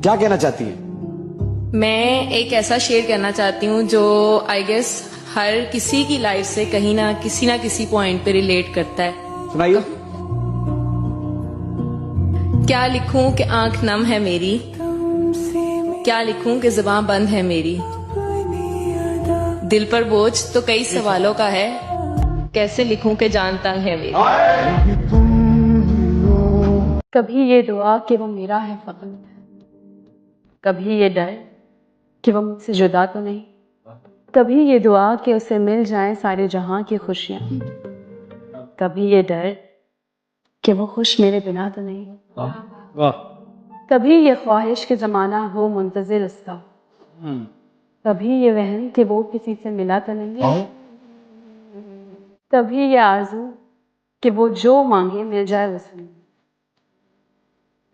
क्या कहना चाहती हैं? मैं एक ऐसा शेर कहना चाहती हूँ जो आई गेस हर किसी की लाइफ से कहीं ना किसी पॉइंट पे रिलेट करता है। सुनाइए। क्या लिखूं कि आंख नम है मेरी, क्या लिखूं कि जुबान बंद है मेरी, दिल पर बोझ तो कई सवालों का है, कैसे लिखूं कि जान तंग है मेरी। कभी ये दुआ कि वो मेरा है फकत, कभी ये डर कि वो मुझसे जुदा तो नहीं, कभी ये दुआ कि उसे मिल जाए सारे जहां की खुशियां, कभी ये डर कि वो खुश मेरे बिना तो नहीं, कभी ये ख्वाहिश कि जमाना हो मुंतजिर उसका, कभी ये वहम कि वो किसी से मिला तो नहीं, कभी ये आरज़ू कि वो जो मांगे मिल जाए उसे,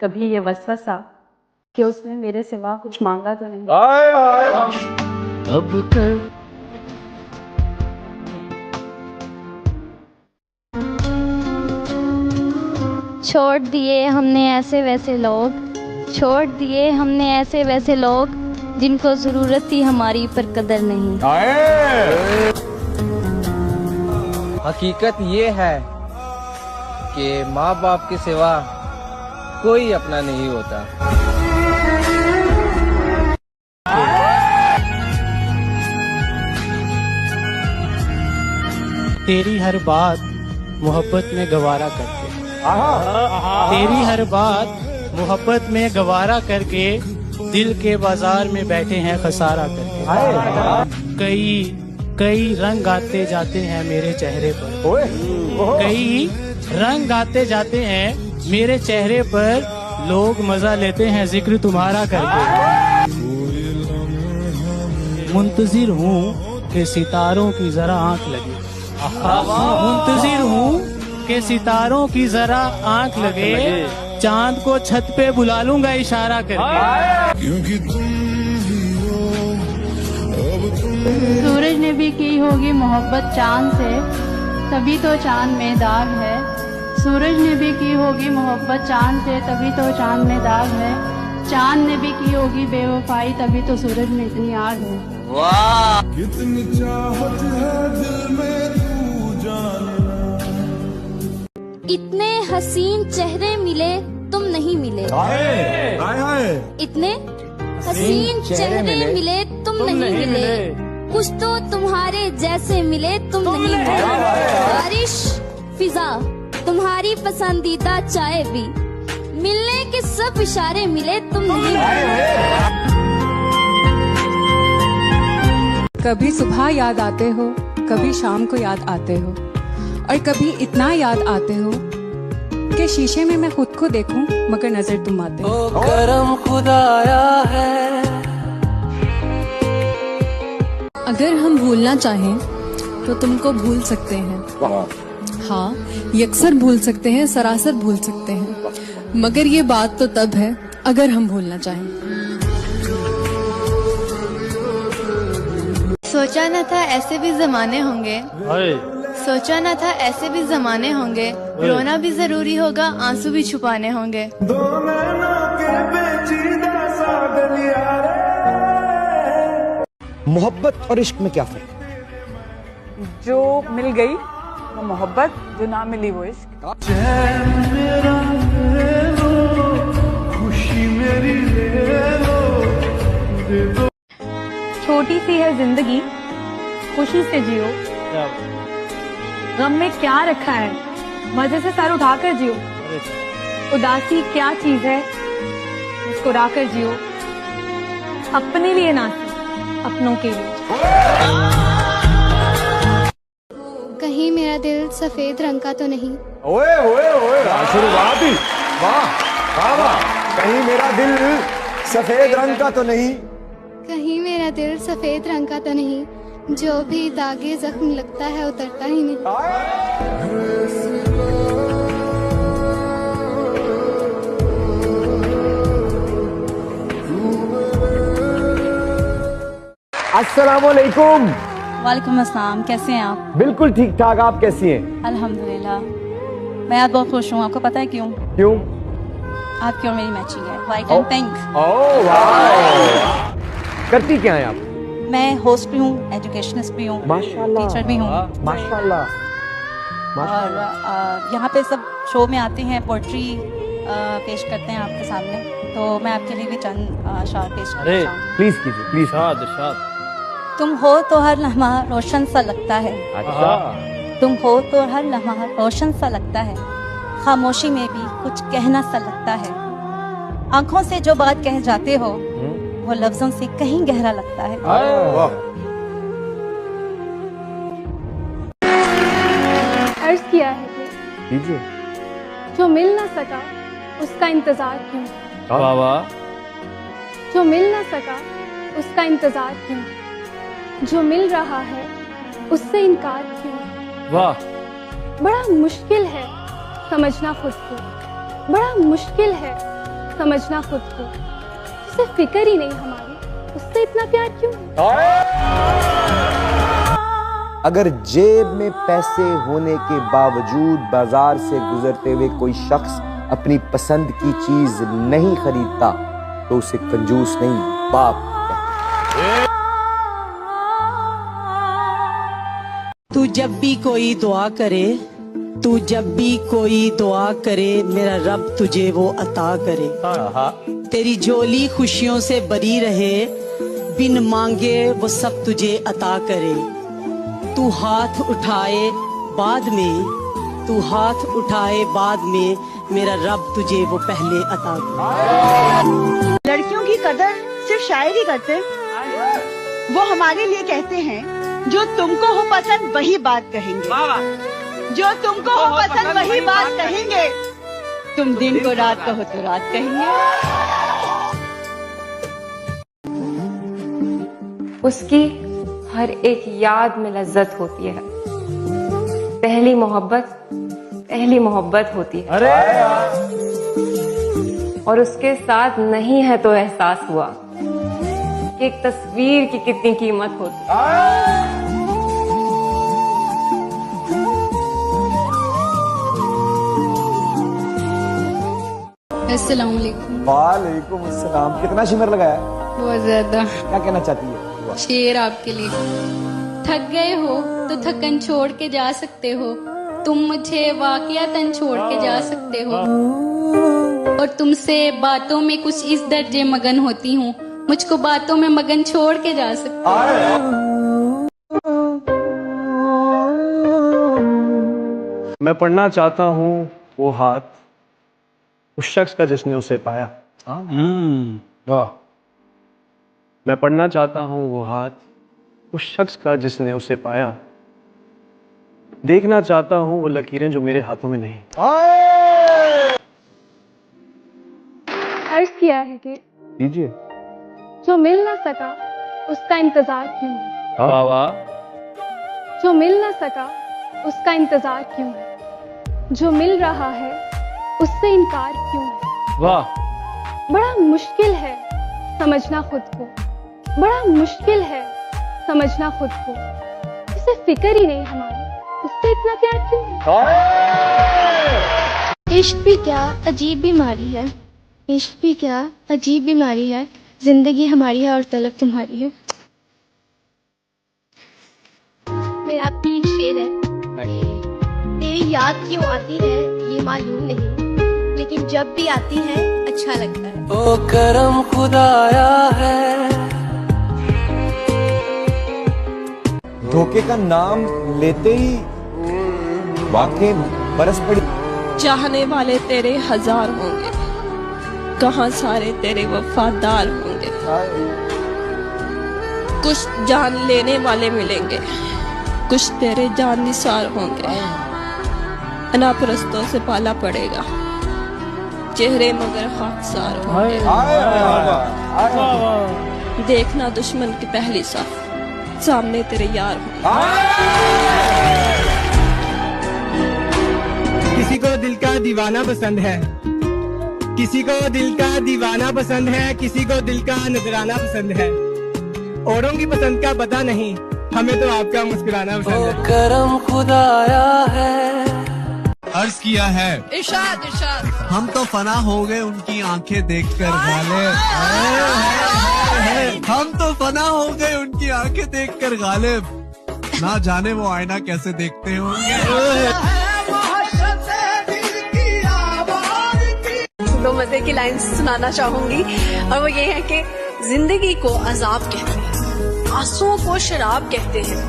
कभी ये वसवसा कि उसने मेरे सिवा कुछ मांगा तो नहीं। अब कर छोड़ दिए हमने ऐसे वैसे लोग, छोड़ दिए हमने ऐसे वैसे लोग, जिनको ज़रूरत थी हमारी पर कदर नहीं। हकीकत ये है कि माँ बाप के सिवा कोई अपना नहीं होता। तेरी हर बात मोहब्बत में गवारा करके, तेरी हर बात मोहब्बत में गवारा करके, दिल के बाजार में बैठे हैं खसारा करके। कई रंग आते जाते हैं मेरे चेहरे पर, कई रंग आते जाते हैं मेरे चेहरे पर, लोग मजा लेते हैं जिक्र तुम्हारा करके। मुंतजिर हूँ कि सितारों की जरा आंख लगे, मुंतजिर हूँ कि सितारों की जरा आंख लगे, चांद को छत पे बुला लूंगा इशारा करके। सूरज ने भी की होगी मोहब्बत चांद से, तभी तो चांद में दाग है। सूरज ने भी की होगी मोहब्बत चांद से, तभी तो चांद में दाग है। चांद ने भी की होगी बेवफाई, तभी तो सूरज में इतनी आग है। वाह! कितनी चाहत है दिल में तू जानना। इतने हसीन चेहरे मिले तुम नहीं मिले, इतने हसीन चेहरे मिले तुम नहीं मिले, कुछ तो तुम्हारे जैसे मिले तुम नहीं मिले। बारिश फिजा तुम्हारी पसंदीदा चाय भी, मिलने के सब इशारे मिले तुम नहीं मिले। कभी सुबह याद आते हो, कभी शाम को याद आते हो, और कभी इतना याद आते हो कि शीशे में मैं खुद को देखूं मगर नजर तुम आते हो। ओ करम खुदाया है। अगर हम भूलना चाहें तो तुमको भूल सकते हैं, हाँ यकसर भूल सकते हैं, सरासर भूल सकते हैं, मगर ये बात तो तब है अगर हम भूलना चाहें। सोचा न था ऐसे भी जमाने होंगे, सोचा न था ऐसे भी जमाने होंगे, रोना भी जरूरी होगा, आंसू भी छुपाने होंगे। मोहब्बत और इश्क में क्या फर्क? जो मिल गई वो मोहब्बत, जो ना मिली वो इश्क। छोटी सी है जिंदगी, खुशी से जियो, गम में क्या रखा है, मजे से सर उठाकर जियो। उदासी क्या चीज है, मुस्कुरा कर जियो, अपने लिए ना अपनों के लिए। कहीं मेरा दिल सफेद रंग का तो नहीं, ओए ओए ओए, शुरुआत ही वाह वाह वाह। कहीं मेरा दिल सफेद रंग का तो नहीं, कहीं मेरा दिल सफेद रंग का तो नहीं, जो भी दागे जख्म लगता है उतरता ही नहीं। अस्सलामुअलैकुम। वालेकुम अस्सलाम, कैसे हैं आप? बिल्कुल ठीक ठाक, आप कैसी हैं? अल्हम्दुलिल्लाह, मैं आज बहुत खुश हूँ। आपको पता है क्यों? क्यों? आपकी और मेरी मैचिंग है, व्हाइट एंड पिंक। ओह वाह, करती क्या है आप? मैं होस्ट भी हूँ, एजुकेशनिस्ट भी हूँ, माशाल्लाह, टीचर भी हूँ। माशाल्लाह, और यहाँ पे सब शो में आते हैं, पोएट्री पेश करते हैं आपके सामने, तो मैं आपके लिए भी चंद अशार पेश करना चाहूँगी। प्लीज कीजिए, प्लीज। तुम हो तो हर लम्हा रोशन सा लगता है, अच्छा, तुम हो तो हर लम्हा रोशन सा लगता है, खामोशी में भी कुछ कहना सा लगता है, आंखों से जो बात कह जाते हो वो लफ्जों से कहीं गहरा लगता है। अर्ज किया है कि कीजिए। जो मिल ना सका उसका इंतजार क्यों, वाह वाह, जो मिल ना सका उसका इंतजार क्यों, जो मिल रहा है उससे इनकार क्यों। वाह, बड़ा मुश्किल है समझना खुद को, बड़ा मुश्किल है समझना खुद को, जिसे फिक्र ही नहीं हमारी उससे इतना प्यार क्यों। अगर जेब में पैसे होने के बावजूद बाजार से गुजरते हुए कोई शख्स अपनी पसंद की चीज नहीं खरीदता तो उसे कंजूस नहीं, बाप कहते। तू जब भी कोई दुआ करे, तू जब भी कोई दुआ करे, मेरा रब तुझे वो अता करे। तेरी झोली खुशियों से भरी रहे, बिन मांगे वो सब तुझे अता करे। तू हाथ उठाए बाद में, तू हाथ उठाए बाद में, मेरा रब तुझे वो पहले अता करे। लड़कियों की कदर सिर्फ शायर ही करते, वो हमारे लिए कहते हैं जो तुमको हो पसंद वही बात कहेंगे, जो तुमको हो पसंद वही बात कहेंगे, तुम दिन को रात कहो तो रात कहेंगे। उसकी हर एक याद में लज्जत होती है, पहली मोहब्बत होती है। अरे और उसके साथ नहीं है तो एहसास हुआ कि एक तस्वीर की कितनी कीमत होती है। अस्सलाम वालेकुम। वालेकुम अस्सलाम। कितना शिमर लगाया? बहुत ज्यादा। क्या कहना चाहती है? शेर आपके लिए। थक गए हो तो थकन छोड़ के जा सकते हो, तुम मुझे वाकयातन छोड़ के जा सकते हो, और तुमसे बातों में कुछ इस दर्जे मगन होती हूँ, मुझको बातों में मगन छोड़ के जा सकते हो। मैं पढ़ना चाहता हूँ वो हाथ उस शख्स का जिसने उसे पाया। वाह। मैं पढ़ना चाहता हूँ वो हाथ उस शख्स का जिसने उसे पाया, देखना चाहता हूँ वो लकीरें जो मेरे हाथों में नहीं। अर्ज किया है कि कीजिए। जो मिल ना सका उसका इंतजार क्यों, वाह वाह, जो मिल ना सका उसका इंतजार क्यों, जो मिल रहा है उससे इनकार क्यों। वाह, बड़ा मुश्किल है समझना खुद को, बड़ा मुश्किल है समझना खुद को, जिसे फिक्र ही नहीं हमारी उससे इतना प्यार क्यों। इश्क भी क्या अजीब बीमारी है, इश्क भी क्या अजीब बीमारी है, जिंदगी हमारी है और तलब तुम्हारी है। मेरा प्यार शेर है, तेरी याद क्यों आती है ये मालूम नहीं, लेकिन जब भी आती है अच्छा लगता है। ओ करम खुदाया है। धोखे का नाम लेते ही वाकई बरस पड़ी। चाहने वाले तेरे हजार होंगे, कहाँ सारे तेरे वफादार होंगे, कुछ जान लेने वाले मिलेंगे, कुछ तेरे जान निसार होंगे, अनापरस्तों से पाला पड़ेगा, चेहरे मगर खाकसार होंगे। देखना दुश्मन की पहली साफ, सामने तेरे यार होंगे। किसी को दिल का दीवाना पसंद है, किसी को दिल का दीवाना पसंद है, किसी को दिल का नजराना पसंद है, औरों की पसंद का पता नहीं, हमें तो आपका मुस्कुराना पसंद है। करम खुदाया है। अर्ज किया है, इरशाद इरशाद। हम तो फना हो गए उनकी आंखें देखकर गालिब। हम तो फना हो गए उनकी आंखें देखकर गालिब, ना जाने वो आईना कैसे देखते होंगे। दो मजे की लाइन सुनाना चाहूंगी और वो ये है कि जिंदगी को अजाब कहते हैं, आंसुओं को शराब कहते हैं।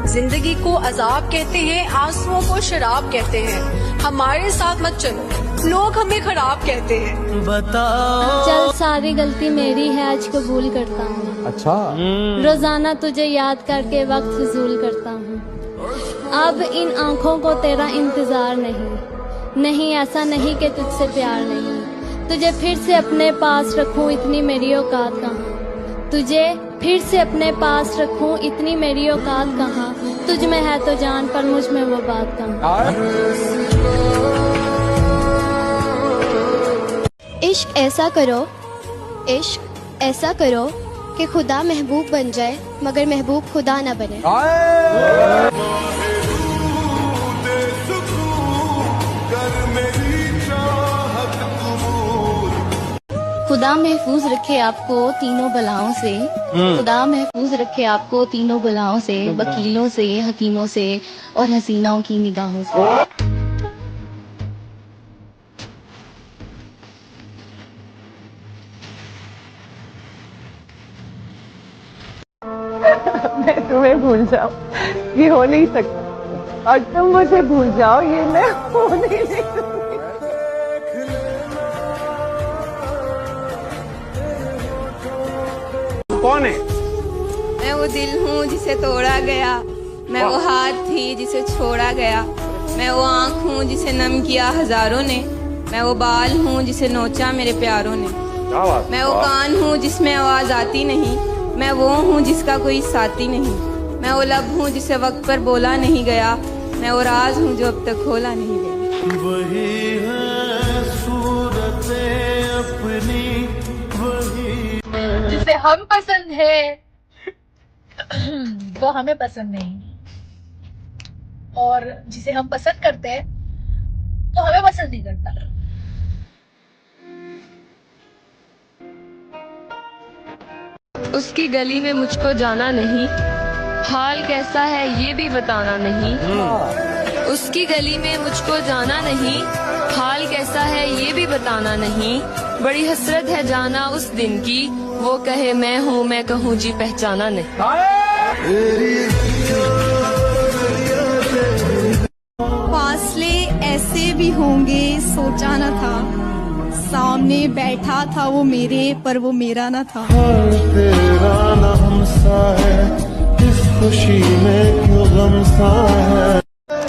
जिंदगी को अजाब कहते हैं, आंसुओं को शराब कहते हैं। हमारे साथ मत चलो, लोग हमें खराब कहते हैं। बताओ चल सारी गलती मेरी है, आज कबूल करता हूँ। अच्छा। रोजाना तुझे याद करके वक्त फिजूल करता हूँ। अब इन आँखों को तेरा इंतजार नहीं, ऐसा नहीं कि तुझसे प्यार नहीं। तुझे फिर से अपने पास रखूं, इतनी मेरी औकात कहाँ। तुझे फिर से अपने पास रखूं, इतनी मेरी औकात कहाँ। तुझ में है तो जान, पर मुझ में वो बात कहाँ। इश्क ऐसा करो, इश्क ऐसा करो कि खुदा महबूब बन जाए, मगर महबूब खुदा ना बने। खुदा महफूज रखे आपको तीनों बलाओं से, खुदा महफूज रखे आपको तीनों बलाओं से, वकीलों से, हकीमों से और हसीनाओं की निगाहों से। मैं तुम्हें भूल जाऊं ये हो नहीं सकता, और तुम मुझे भूल जाओ ये मैं हो नहीं सकती। कौन है? मैं वो दिल हूँ जिसे तोड़ा गया, मैं वो हाथ थी जिसे छोड़ा गया, मैं वो आँख हूँ जिसे नम किया हजारों ने, मैं वो बाल हूँ जिसे नोचा मेरे प्यारों ने, मैं वो कान हूँ जिसमें आवाज आती नहीं, मैं वो हूँ जिसका कोई साथी नहीं, मैं वो लब हूँ जिसे वक्त पर बोला नहीं गया, मैं वो राज हूँ जो अब तक खोला नहीं गया। वही है सूरतें अपनी, वही जिसे हम पसंद है वो हमें पसंद नहीं, और जिसे हम पसंद करते हैं तो हमें पसंद नहीं करता। उसकी गली में मुझको जाना नहीं, हाल कैसा है ये भी बताना नहीं। उसकी गली में मुझको जाना नहीं, हाल कैसा है ये भी बताना नहीं। बड़ी हसरत है जाना उस दिन की, वो कहे मैं हूँ मैं कहूँ जी पहचाना नहीं। फासले ऐसे भी होंगे सोचा न था, सामने बैठा था वो मेरे पर वो मेरा न था। तेरा न हमसा है, इस खुशी में क्यों गम सा है।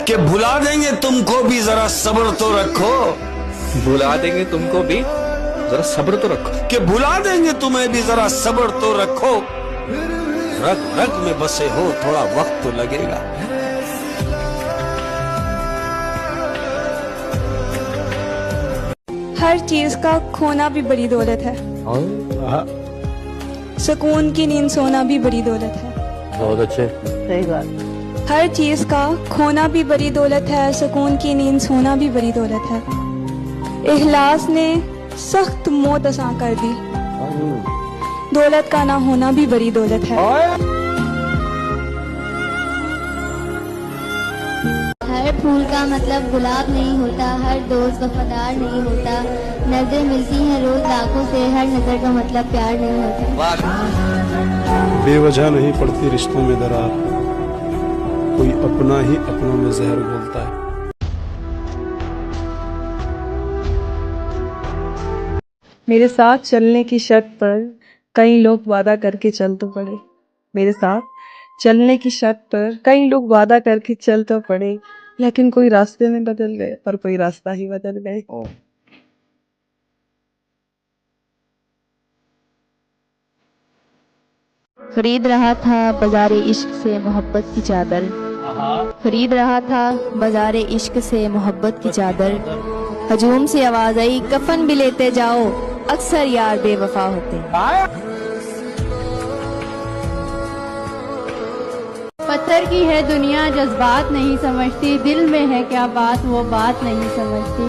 कि भुला देंगे तुमको भी जरा सब्र तो रखो, भुला देंगे तुमको भी जरा सब्र तो रखो, कि भुला देंगे तुम्हें भी जरा सब्र तो रखो। रग रग में बसे हो थोड़ा वक्त तो लगेगा। हर चीज का खोना भी बड़ी दौलत है, सुकून की नींद सोना भी बड़ी दौलत है। बहुत अच्छे, सही बात। हर चीज का खोना भी बड़ी दौलत है, सुकून की नींद सोना भी बड़ी दौलत है। इखलास ने सख्त मौत आसान कर दी, दौलत का ना होना भी बड़ी दौलत है। हर फूल का मतलब गुलाब नहीं होता, हर दोस्त वफादार नहीं होता। नजर मिलती हैं रोज लाखों से, हर नजर का मतलब प्यार नहीं होता। बेवजह नहीं पड़ती रिश्तों में दरार, कोई अपना ही अपनों में जहर घोलता है। मेरे साथ चलने की शर्त पर कई लोग वादा करके चल तो पड़े, मेरे साथ चलने की शर्त पर कई लोग वादा करके चल तो पड़े, लेकिन कोई रास्ते में बदल गए और कोई रास्ता ही बदल गए। खरीद रहा था बाजारे इश्क से मोहब्बत की चादर, खरीद रहा था बाजारे इश्क से मोहब्बत की चादर। हजूम से आवाज आई कफन भी लेते जाओ, अक्सर यार बेवफा होते। पत्थर की है दुनिया जज्बात नहीं समझती, दिल में है क्या बात वो बात नहीं समझती।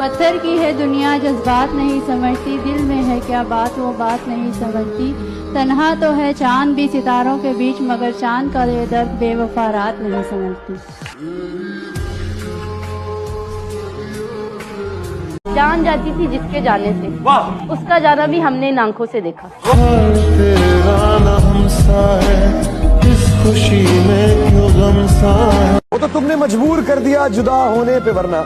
पत्थर की है दुनिया जज्बात नहीं समझती, दिल में है क्या बात वो बात नहीं समझती। तन्हा तो है चांद भी सितारों के बीच, मगर चांद का ये दर्द बेवफा रात नहीं समझती। जान जाती थी जिसके जाने से, उसका जाना भी हमने इन आंखों से देखा। तेरा ना हमसा है, इस खुशी में क्यों गम सा है। वो तो तुमने मजबूर कर दिया जुदा होने पे, वरना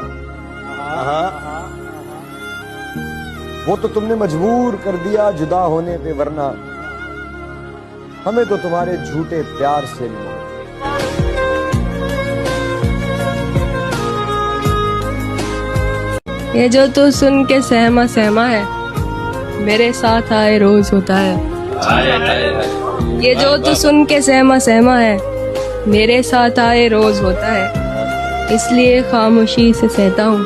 वो तो तुमने मजबूर कर दिया जुदा होने पे, वरना हमें तो तुम्हारे झूठे प्यार से नहीं। ये जो तू सुन के सहमा सहमा है, मेरे साथ आए रोज होता है। ये जो तू सुन के सहमा सहमा है, मेरे साथ आए रोज होता है। इसलिए खामोशी से सहता हूँ,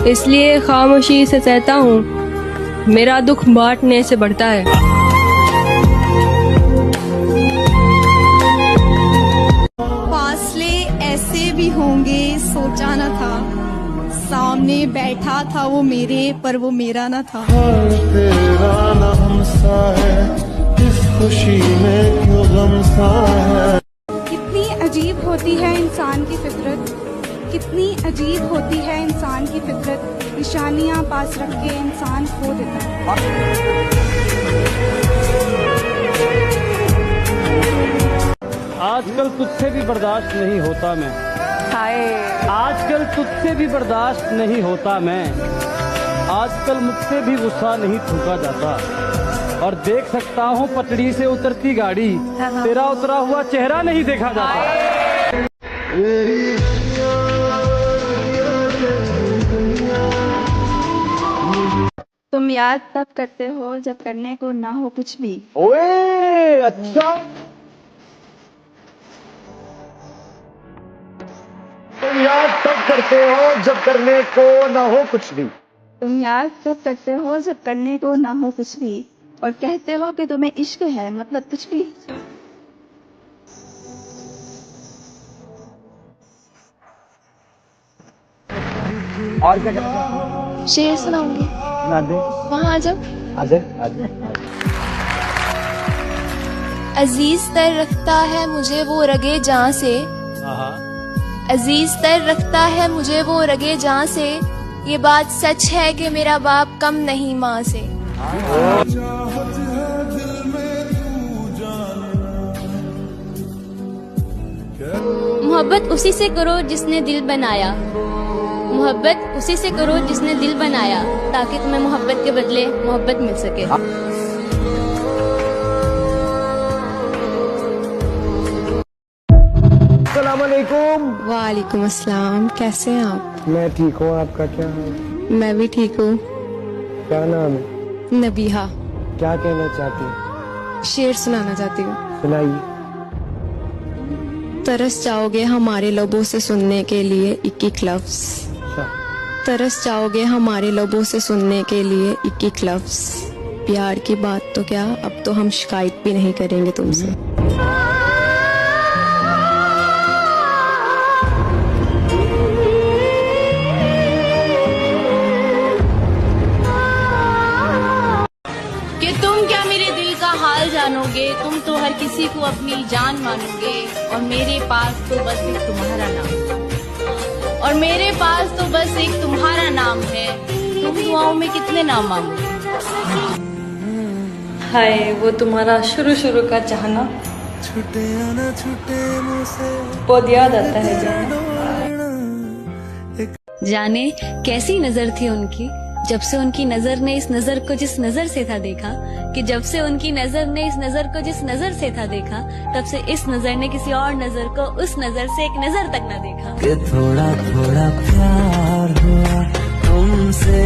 इसलिए खामोशी से सहता हूँ, मेरा दुख बांटने से बढ़ता है। फासले ऐसे भी होंगे सोचा न था, सामने बैठा था वो मेरे पर वो मेरा न था। तेरा ना हमसा है, इस खुशी में क्यों गम सा है। कितनी अजीब होती है इंसान की फितरत, कितनी अजीब होती है इंसान की फितरत, निशानियां पास रख के इंसान खो देता है। आजकल तुझसे भी बर्दाश्त नहीं होता मैं, आजकल तुझसे भी बर्दाश्त नहीं होता मैं, आजकल मुझसे भी गुस्सा नहीं थूका जाता। और देख सकता हूँ पटड़ी से उतरती गाड़ी, तेरा उतरा हुआ चेहरा नहीं देखा जाता। तुम याद तब करते हो जब करने को ना हो कुछ भी। ओए अच्छा, तुम याद तब करते हो जब करने को ना हो कुछ भी। तुम याद तब करते हो जब करने को ना हो कुछ भी, और कहते हो कि तुम्हें इश्क है, मतलब कुछ भी। और क्या करते? शेर सुनाऊंगी, ना दे। वहाँ आ जाओ। आजे आजे। अजीज तर रखता है मुझे वो रगे जान से, अजीज तर रखता है मुझे वो रगे जान से, ये बात सच है कि मेरा बाप कम नहीं माँ से। मोहब्बत उसी से करो जिसने दिल बनाया, मोहब्बत उसी से करो जिसने दिल बनाया, ताकि तुम्हें मोहब्बत के बदले मोहब्बत मिल सके। वालेकुम अस्सलाम, कैसे हैं आप? मैं ठीक हूँ, आपका क्या हाल? मैं भी ठीक हूँ। क्या नाम है? नबीहा। क्या कहना चाहती हैं? शेर सुनाना चाहती हूँ। सुनाइए। तरस जाओगे हमारे लबों से सुनने के लिए एक-एक लफ्ज, तरस जाओगे हमारे लबों से सुनने के लिए एक-एक लफ्ज। प्यार की बात तो क्या, अब तो हम शिकायत भी नहीं करेंगे तुमसे। कि तुम क्या मेरे दिल का हाल जानोगे, तुम तो हर किसी को अपनी जान मानोगे, और मेरे पास तो बस एक तुम्हारा नाम, और मेरे पास तो बस एक तुम्हारा नाम है। तुम दुआओं में कितने नाम मांगोगे? हाय वो तुम्हारा शुरू शुरू का चाहना, बहुत याद आता है जाने कैसी नजर थी उनकी, जब से उनकी नजर ने इस नजर को जिस नजर से था देखा, कि जब से उनकी नजर ने इस नजर को जिस नजर से था देखा, तब से इस नजर ने किसी और नजर को उस नजर से एक नजर तक न देखा। कि थोड़ा थोड़ा प्यार हुआ तुमसे।